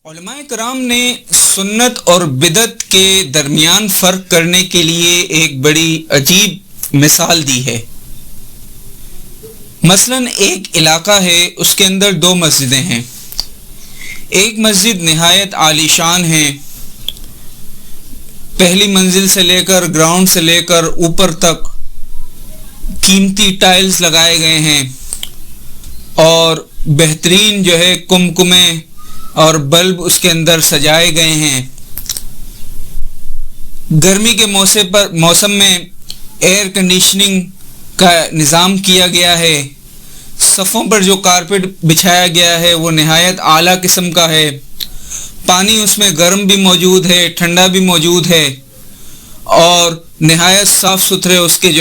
علماء کرام نے سنت اور بدعت کے درمیان فرق کرنے کے لیے ایک بڑی عجیب مثال دی ہے۔ مثلا ایک علاقہ ہے، اس کے اندر دو مسجدیں ہیں۔ ایک مسجد نہایت عالی شان ہے، پہلی منزل سے لے کر گراؤنڈ سے لے کر اوپر تک قیمتی ٹائلز لگائے گئے ہیں اور بہترین کمکمے اور بلب اس کے اندر سجائے گئے ہیں۔ گرمی کے موسم میں ایئر کنڈیشننگ کا نظام کیا گیا ہے۔ صفوں پر جو کارپیٹ بچھایا گیا ہے وہ نہایت اعلیٰ قسم کا ہے۔ پانی اس میں گرم بھی موجود ہے، ٹھنڈا بھی موجود ہے اور نہایت صاف ستھرے اس کے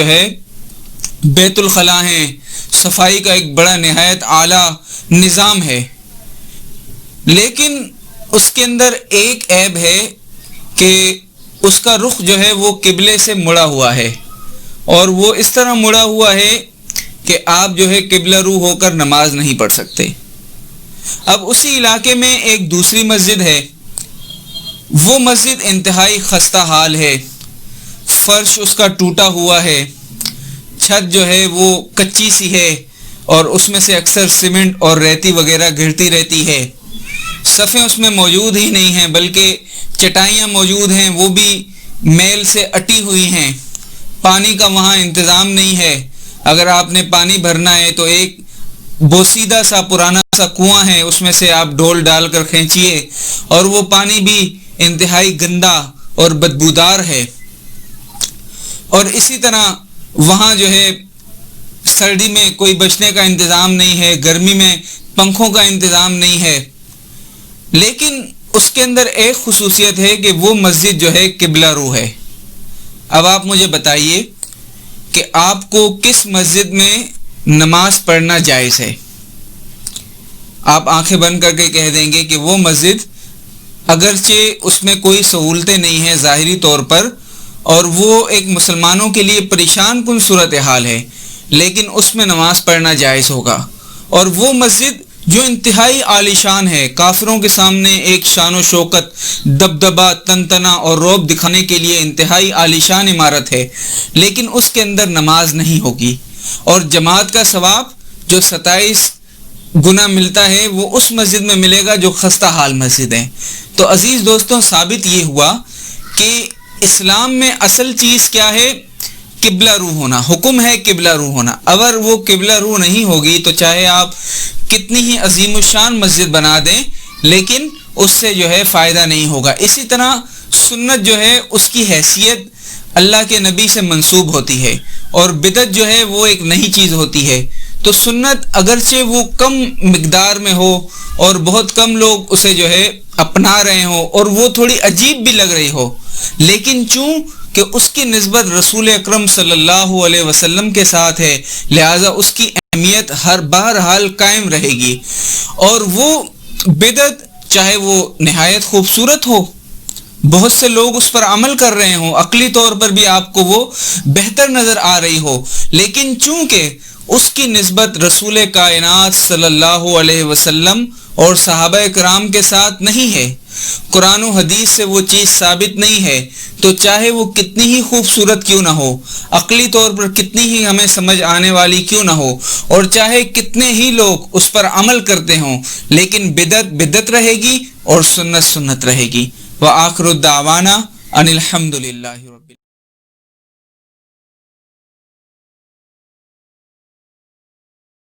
بیت الخلاء ہیں۔ صفائی کا ایک بڑا نہایت اعلیٰ نظام ہے، لیکن اس کے اندر ایک عیب ہے کہ اس کا رخ وہ قبلے سے مڑا ہوا ہے، اور وہ اس طرح مڑا ہوا ہے کہ آپ قبلہ رو ہو کر نماز نہیں پڑھ سکتے۔ اب اسی علاقے میں ایک دوسری مسجد ہے، وہ مسجد انتہائی خستہ حال ہے، فرش اس کا ٹوٹا ہوا ہے، چھت وہ کچی سی ہے اور اس میں سے اکثر سیمنٹ اور ریتی وغیرہ گرتی رہتی ہے۔ صفیں اس میں موجود ہی نہیں ہیں، بلکہ چٹائیاں موجود ہیں، وہ بھی میل سے اٹی ہوئی ہیں۔ پانی کا وہاں انتظام نہیں ہے، اگر آپ نے پانی بھرنا ہے تو ایک بوسیدہ سا پرانا سا کنواں ہے، اس میں سے آپ ڈول ڈال کر کھینچیے، اور وہ پانی بھی انتہائی گندا اور بدبودار ہے۔ اور اسی طرح وہاں سردی میں کوئی بچنے کا انتظام نہیں ہے، گرمی میں پنکھوں کا انتظام نہیں ہے۔ لیکن اس کے اندر ایک خصوصیت ہے کہ وہ مسجد قبلہ رو ہے۔ اب آپ مجھے بتائیے کہ آپ کو کس مسجد میں نماز پڑھنا جائز ہے؟ آپ آنکھیں بند کر کے کہہ دیں گے کہ وہ مسجد اگرچہ اس میں کوئی سہولتیں نہیں ہیں ظاہری طور پر، اور وہ ایک مسلمانوں کے لیے پریشان کن صورتحال ہے، لیکن اس میں نماز پڑھنا جائز ہوگا۔ اور وہ مسجد جو انتہائی عالی شان ہے، کافروں کے سامنے ایک شان و شوکت، دبدبہ، تنتنا اور رعب دکھانے کے لیے انتہائی عالی شان عمارت ہے، لیکن اس کے اندر نماز نہیں ہوگی، اور جماعت کا ثواب جو 27 گنا ملتا ہے وہ اس مسجد میں ملے گا جو خستہ حال مسجد ہے۔ تو عزیز دوستوں، ثابت یہ ہوا کہ اسلام میں اصل چیز کیا ہے؟ قبلہ رو ہونا۔ حکم ہے قبلہ رو ہونا۔ اگر وہ قبلہ رو نہیں ہوگی تو چاہے آپ کتنی ہی عظیم الشان مسجد بنا دیں، لیکن اس سے فائدہ نہیں ہوگا۔ اسی طرح سنت اس کی حیثیت اللہ کے نبی سے منسوب ہوتی ہے، اور بدعت وہ ایک نئی چیز ہوتی ہے۔ تو سنت اگرچہ وہ کم مقدار میں ہو اور بہت کم لوگ اسے اپنا رہے ہوں اور وہ تھوڑی عجیب بھی لگ رہی ہو، لیکن چونکہ اس کی نسبت رسول اکرم صلی اللہ علیہ وسلم کے ساتھ ہے، لہذا اس کی اہمیت ہر بہرحال قائم رہے گی۔ اور وہ بدعت چاہے وہ نہایت خوبصورت ہو، بہت سے لوگ اس پر عمل کر رہے ہوں، عقلی طور پر بھی آپ کو وہ بہتر نظر آ رہی ہو، لیکن چونکہ اس کی نسبت رسول کائنات صلی اللہ علیہ وسلم اور صحابہ کرام کے ساتھ نہیں ہے، قرآن و حدیث سے وہ چیز ثابت نہیں ہے، تو چاہے وہ کتنی ہی خوبصورت کیوں نہ ہو، عقلی طور پر کتنی ہی ہمیں سمجھ آنے والی کیوں نہ ہو، اور چاہے کتنے ہی لوگ اس پر عمل کرتے ہوں، لیکن بدعت بدعت رہے گی اور سنت سنت رہے گی۔ وآخر الدعوانا ان الحمد للہ رب